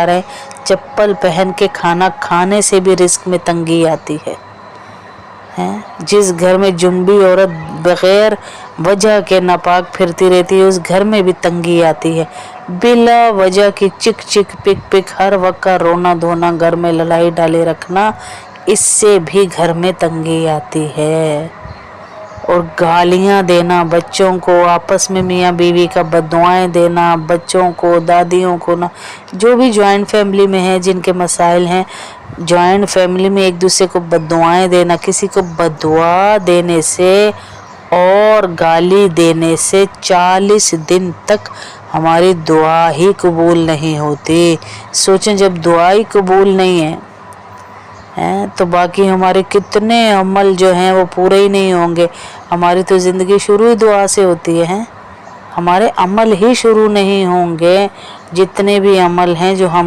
आ रहे हैं, चप्पल पहन के खाना खाने से भी रिस्क में तंगी आती है। जिस घर में जुम्बी औरत बगैर वजह के नापाक फिरती रहती है, उस घर में भी तंगी आती है। बिला वजह की चिक चिक पिक पिक, हर वक्त का रोना धोना, घर में लड़ाई डाले रखना, इससे भी घर में तंगी आती है। और गालियां देना बच्चों को, आपस में मियाँ बीवी का बददुआएं देना बच्चों को, दादियों को ना, जो भी जॉइंट फैमिली में है जिनके मसाइल हैं, जॉइंट फैमिली में एक दूसरे को बददुआएं देना, किसी को बददुआ देने से और गाली देने से 40 दिन तक हमारी दुआ ही कबूल नहीं होती। सोचें, जब दुआ ही कबूल नहीं है तो बाकी हमारे कितने अमल जो हैं वो पूरे ही नहीं होंगे। हमारी तो ज़िंदगी शुरू ही दुआ से होती है। हमारे अमल ही शुरू नहीं होंगे, जितने भी अमल हैं जो हम